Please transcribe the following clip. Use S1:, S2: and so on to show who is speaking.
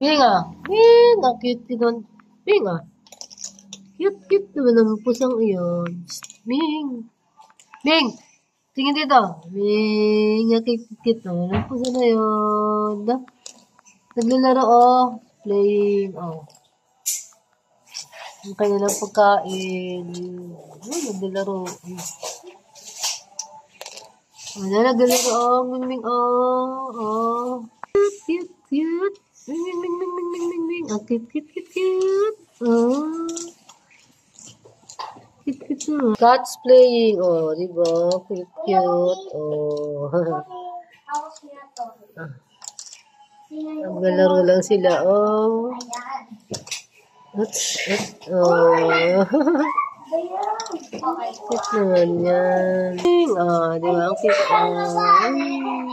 S1: Bing, ah. Bing, ang cute nun. Bing, ah. Cute naman ang pusang iyon. Bing. Bing, tingin dito. Bing, ang cute naman ang pusa na yun. Naglalaro, oh. Playing, oh. Ang kanilang pagkain. Oh, naglalaro. Naglalaro, oh. Ming, oh. Oh. Cute. Ming. Ang cute. Oh. Cute. Cats playing. Oh, diba? Cute. Oh. Naglalaro lang sila. Oh. Oh. Cute naman yan. Oh, diba? Ang cute. Oh.